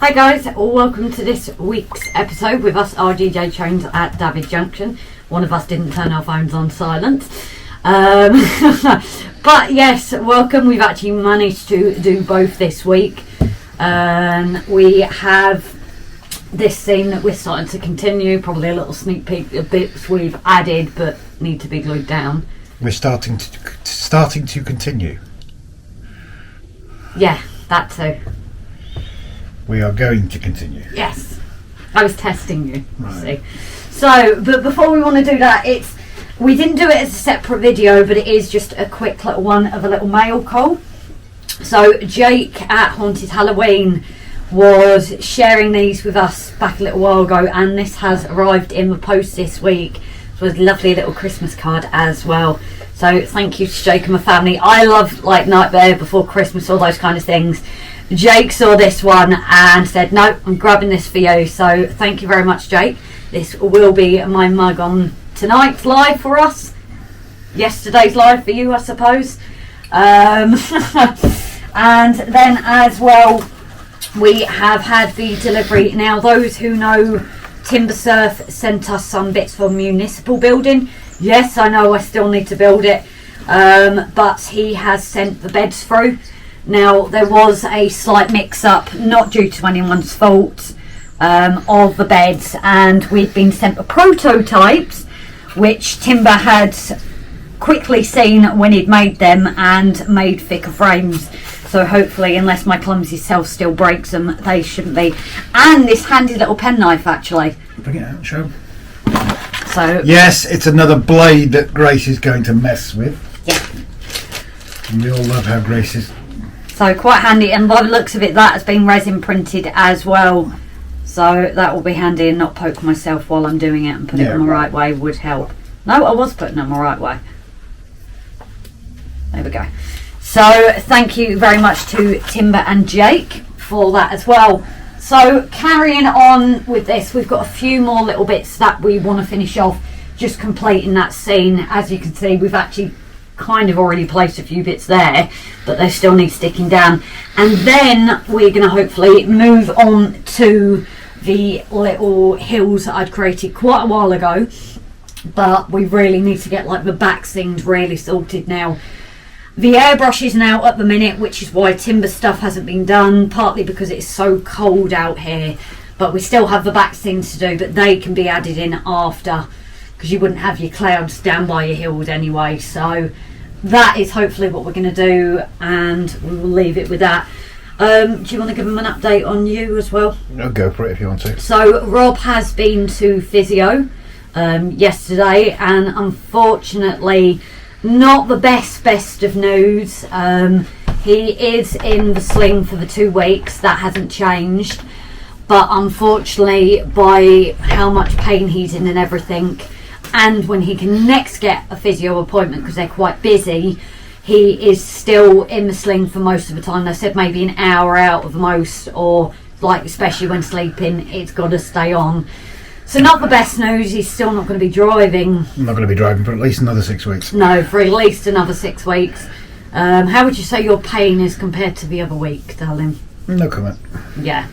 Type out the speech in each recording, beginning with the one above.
Hi guys, welcome to this week's episode with us RGJ trains at David Junction. One of us didn't turn our phones on silent. But yes, welcome. We've actually managed to do both this week. We have this scene that we're starting to continue, probably a little sneak peek of bits we've added but need to be glued down. We're starting to continue. Yeah, that too. We are going to continue. Yes. I was testing you, right. See. So, but before we want to do that, we didn't do it as a separate video, but it is just a quick little one of a little mail call. So Jake at Haunted Halloween was sharing these with us back a little while ago, and this has arrived in the post this week. It was a lovely little Christmas card as well. So thank you to Jake and my family. I love like Nightmare Before Christmas, all those kind of things. Jake saw this one and said, no, I'm grabbing this for you. So thank you very much, Jake. This will be my mug on tonight's live for us. Yesterday's live for you, I suppose. And then as well, we have had the delivery. Now, those who know Timber Surf sent us some bits for municipal building. Yes, I know I still need to build it. But he has sent the beds through. Now, there was a slight mix-up, not due to anyone's fault, of the beds, and we've been sent the prototypes, which Timber had quickly seen when he'd made them and made thicker frames. So hopefully, unless my clumsy self still breaks them, they shouldn't be. And this handy little penknife, actually. Bring it out and show. So yes, it's another blade that Grace is going to mess with. Yeah. And we all love how Grace is. So quite handy, and by the looks of it, that has been resin printed as well. So that will be handy, and not poke myself while I'm doing it, and put it on the right way would help. No, I was putting it on the right way. There we go. So thank you very much to Timber and Jake for that as well. So carrying on with this, we've got a few more little bits that we want to finish off, just completing that scene. As you can see, we've actually kind of already placed a few bits there, but they still need sticking down. And then we're going to hopefully move on to the little hills that I'd created quite a while ago, but we really need to get like the back scenes really sorted now. The airbrush is now at the minute, which is why Timber stuff hasn't been done, partly because it's so cold out here, but we still have the back scenes to do, but they can be added in after, because you wouldn't have your clouds down by your hills anyway. So that is hopefully what we're going to do, and we will leave it with that. Do you want to give them an update on you as well? I'll go for it if you want to. So Rob has been to physio yesterday, and unfortunately not the best of news. He is in the sling for the 2 weeks. That hasn't changed, but unfortunately, by how much pain he's in and everything, and when he can next get a physio appointment, because they're quite busy, he is still in the sling for most of the time. They said maybe an hour out of most, or like especially when sleeping, it's got to stay on. So not the best news. He's still not going to be driving. I'm not going to be driving for at least another 6 weeks. No, for at least another 6 weeks. How would you say your pain is compared to the other week, darling? No comment. Yeah.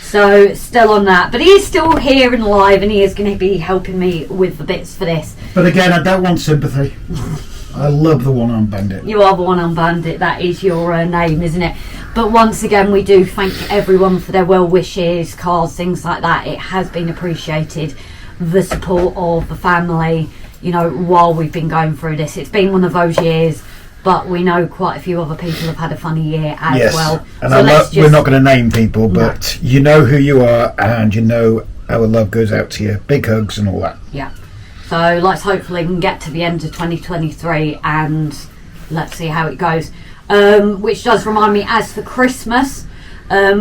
So still on that, but he is still here and alive, and he is going to be helping me with the bits for this. But again, I don't want sympathy. I love the one-armed bandit. You are the one-armed bandit. That is your name, isn't it? But once again, we do thank everyone for their well wishes, cards, things like that. It has been appreciated, the support of the family, you know, while we've been going through this. It's been one of those years, but we know quite a few other people have had a funny year as well. And so we're not going to name people, but you know who you are, and you know our love goes out to you. Big hugs and all that. Yeah. So let's hopefully we can get to the end of 2023 and let's see how it goes. Which does remind me, as for Christmas,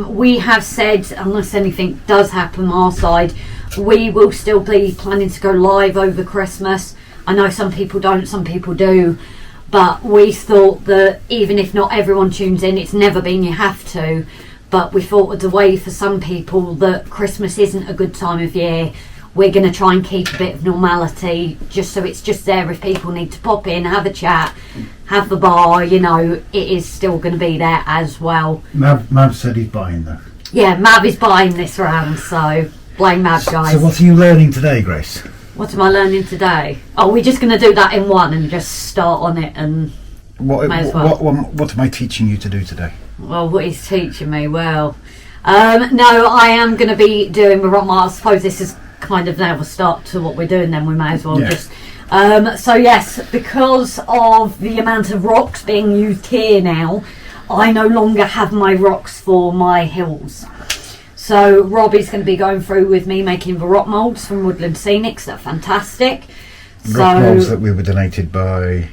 we have said, unless anything does happen our side, we will still be planning to go live over Christmas. I know some people don't, some people do, but we thought that even if not everyone tunes in, it's never been you have to, but we thought it's a way for some people that Christmas isn't a good time of year. We're going to try and keep a bit of normality, just so it's just there if people need to pop in, have a chat, have the bar, you know, it is still going to be there as well. Mav said he's buying though. Yeah, Mav is buying this round, so blame Mav, guys. So what are you learning today, Grace? What am I learning today? Oh, we're just going to do that in one and just start on it and What am I teaching you to do today? Well, what he's teaching me, well... no, I am going to be doing the rock mart. I suppose this is kind of now a start to what we're doing, then we may as well just... so yes, because of the amount of rocks being used here now, I no longer have my rocks for my hills. So Robbie's going to be going through with me making the rock moulds from Woodland Scenics. They're fantastic. Rock moulds that we were donated by...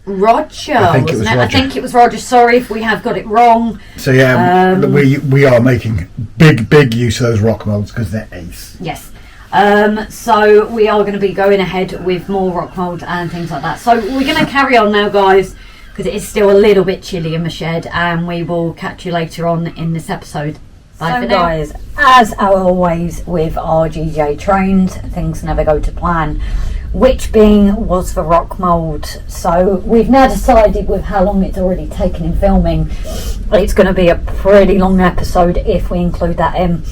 Roger, I think it was Roger. I think it was Roger. Sorry if we have got it wrong. So yeah, we are making big use of those rock moulds because they're ace. Yes. So we are going to be going ahead with more rock mould and things like that. So we're going to carry on now, guys, because it is still a little bit chilly in the shed, and we will catch you later on in this episode. Bye for now. Guys, as always with RGJ trains, things never go to plan, which being was the rock mould. So we've now decided, with how long it's already taken in filming, it's going to be a pretty long episode if we include that in.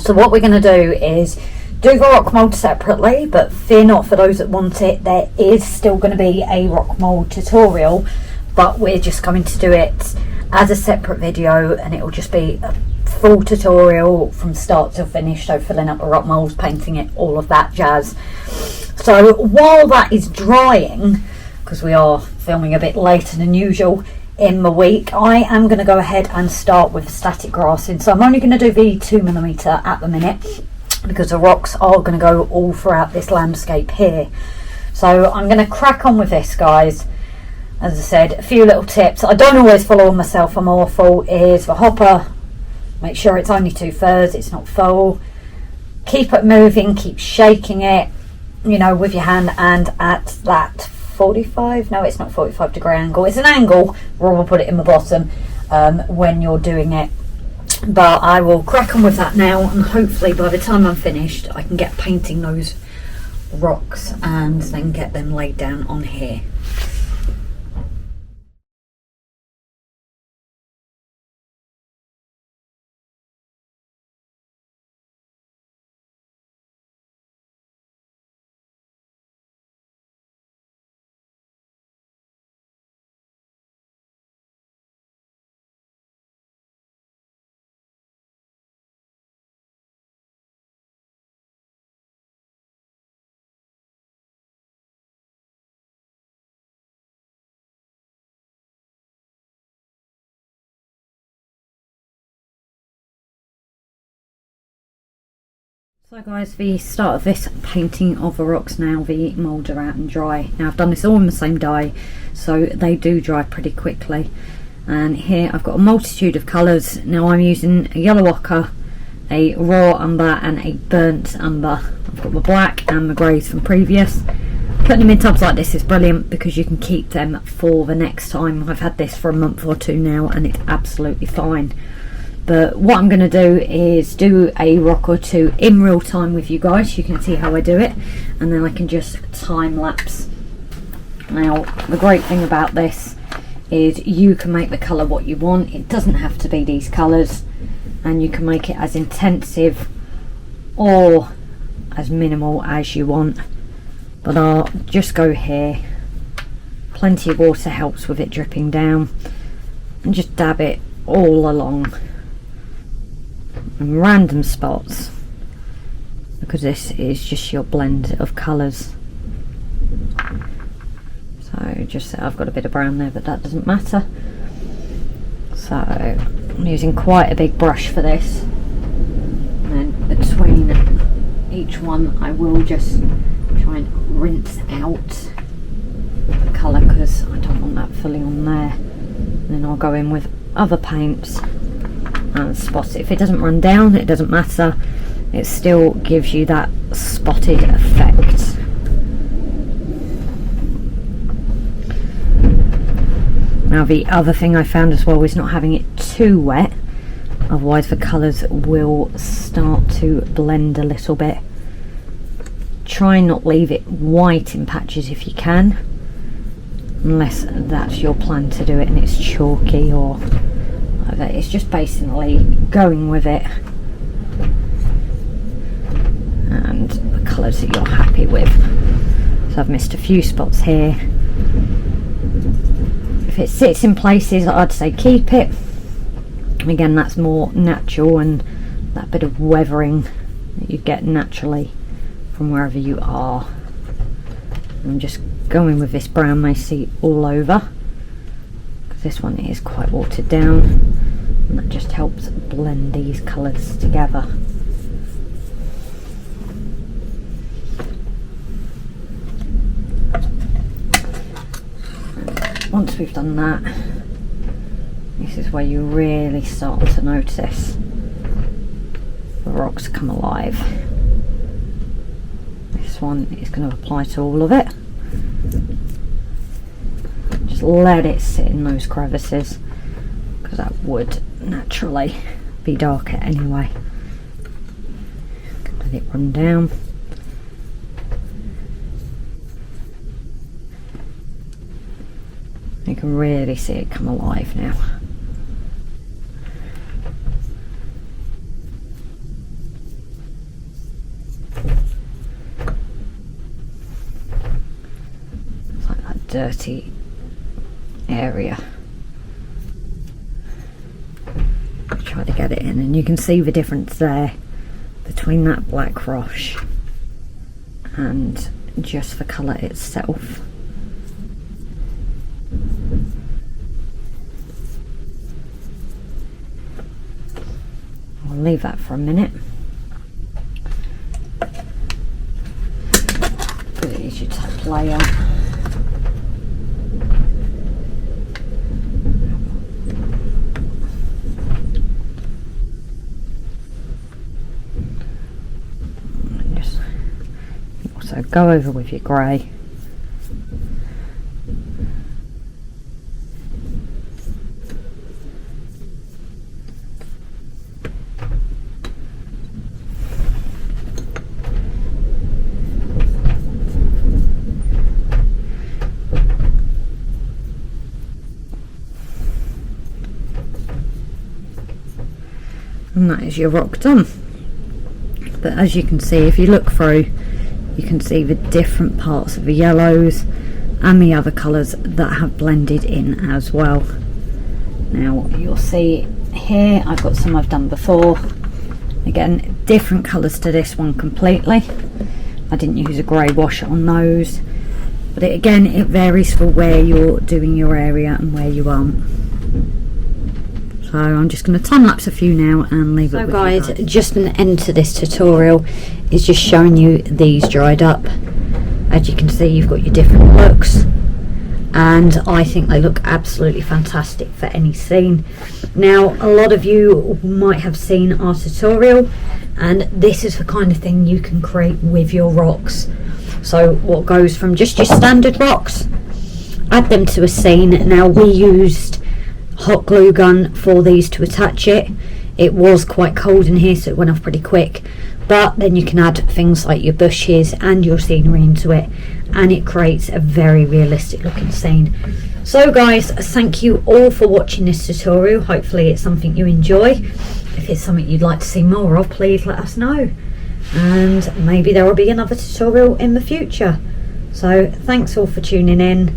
So what we're going to do is do the rock mould separately, but fear not for those that want it, there is still going to be a rock mould tutorial, but we're just going to do it as a separate video, and it will just be a full tutorial from start to finish, so filling up the rock moulds, painting it, all of that jazz. So while that is drying, because we are filming a bit later than usual in the week, I am going to go ahead and start with static grassing. So I'm only going to do the 2mm at the minute, because the rocks are going to go all throughout this landscape here. So I'm going to crack on with this, guys. As I said, a few little tips. I don't always follow on myself, I'm awful. Is the hopper, make sure it's only 2/3, it's not full. Keep it moving, keep shaking it, you know, with your hand, and at that 45, no, it's not 45-degree angle, it's an angle, Rob will put it in the bottom when you're doing it. But I will crack on with that now, and hopefully by the time I'm finished I can get painting those rocks and then get them laid down on here. So guys, the start of this painting of the rocks now, the moulds are out and dry. Now I've done this all in the same dye, so they do dry pretty quickly. And here I've got a multitude of colours. Now I'm using a yellow ochre, a raw umber and a burnt umber. I've got the black and the greys from previous. Putting them in tubs like this is brilliant because you can keep them for the next time. I've had this for a month or two now and it's absolutely fine. But what I'm going to do is do a rock or two in real time with you guys. You can see how I do it, and then I can just time lapse. Now the great thing about this is you can make the colour what you want. It doesn't have to be these colours, and you can make it as intensive or as minimal as you want. But I'll just go here. Plenty of water helps with it dripping down, and just dab it all along in random spots, because this is just your blend of colours. So just I've got a bit of brown there, but that doesn't matter. So I'm using quite a big brush for this, and then between each one I will just try and rinse out the colour because I don't want that fully on there. And then I'll go in with other paints and spot it. If it doesn't run down, it doesn't matter, it still gives you that spotted effect. Now the other thing I found as well is not having it too wet, otherwise the colours will start to blend a little bit. Try and not leave it white in patches if you can, unless that's your plan to do it and it's chalky or So that it's just basically going with it and the colours that you're happy with. So I've missed a few spots here. If it sits in places, I'd say keep it. Again, that's more natural and that bit of weathering that you get naturally from wherever you are. I'm just going with this brown Macy all over, because this one is quite watered down, and that just helps blend these colours together. And once we've done that, this is where you really start to notice the rocks come alive. This one is going to apply to all of it. Just let it sit in those crevices, because that would naturally be darker anyway. Let it run down. You can really see it come alive now. It's like that dirty area. Try to get it in, and you can see the difference there between that black rush and just the colour itself. I'll leave that for a minute. But it is your top layer. Just also go over with your grey. And that is your rock done. But as you can see, if you look through, you can see the different parts of the yellows and the other colours that have blended in as well. Now you'll see here I've got some I've done before. Again, different colours to this one completely. I didn't use a grey wash on those, but again it varies for where you're doing your area and where you aren't. So I'm just going to time lapse a few now and leave it with you guys. Just an end to this tutorial is just showing you these dried up. As you can see, you've got your different looks, and I think they look absolutely fantastic for any scene. Now a lot of you might have seen our tutorial, and this is the kind of thing you can create with your rocks. So what goes from just your standard rocks, add them to a scene. Now we used hot glue gun for these to attach it. It was quite cold in here, so it went off pretty quick, but then you can add things like your bushes and your scenery into it, and it creates a very realistic looking scene. So guys, thank you all for watching this tutorial. Hopefully it's something you enjoy. If it's something you'd like to see more of, please let us know, and maybe there will be another tutorial in the future. So thanks all for tuning in,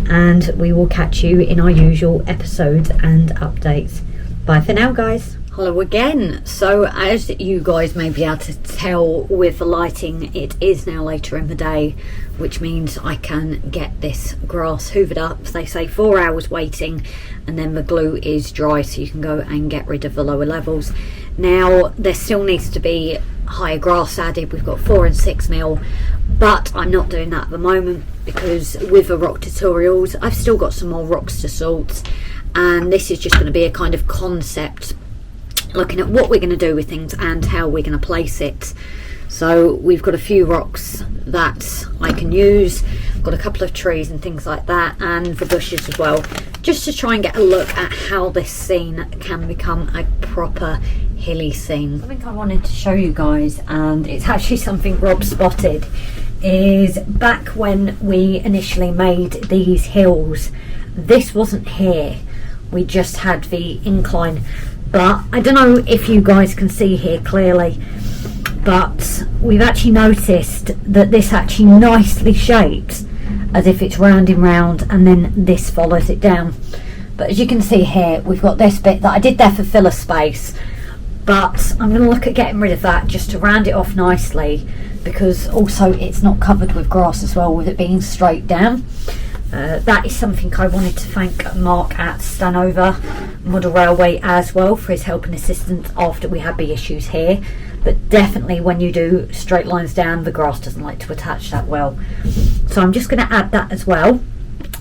and we will catch you in our usual episodes and updates. Bye for now, guys. Hello again. So as you guys may be able to tell with the lighting, it is now later in the day, which means I can get this grass hoovered up. They say 4 hours waiting, and then the glue is dry, so you can go and get rid of the lower levels. Now there still needs to be higher grass added. We've got 4 and 6 mil, but I'm not doing that at the moment, because with the rock tutorials I've still got some more rocks to salt, and this is just going to be a kind of concept, looking at what we're going to do with things and how we're going to place it. So we've got a few rocks that I can use, got a couple of trees and things like that, and the bushes as well, just to try and get a look at how this scene can become a proper hilly scene. Something I wanted to show you guys, and it's actually something Rob spotted, is back when we initially made these hills, this wasn't here. we just had the incline. But I don't know if you guys can see here clearly, but we've actually noticed that this actually nicely shapes as if it's rounding round, and then this follows it down. But as you can see here, we've got this bit that I did there for filler space, but I'm going to look at getting rid of that just to round it off nicely, because also it's not covered with grass as well, with it being straight down. That is something I wanted to thank Mark at Stanover Model Railway as well for his help and assistance after we had the issues here. But definitely when you do straight lines down, the grass doesn't like to attach that well. So I'm just going to add that as well,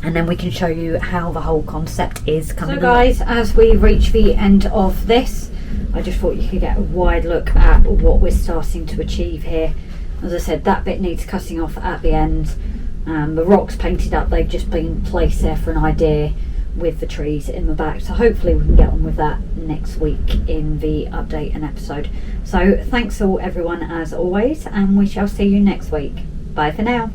and then we can show you how the whole concept is coming. So guys, as we reach the end of this, I just thought you could get a wide look at what we're starting to achieve here. As I said, that bit needs cutting off at the end. The rocks painted up, they've just been placed there for an idea with the trees in the back. So hopefully we can get on with that next week in the update and episode. So thanks all everyone as always, and we shall see you next week. Bye for now.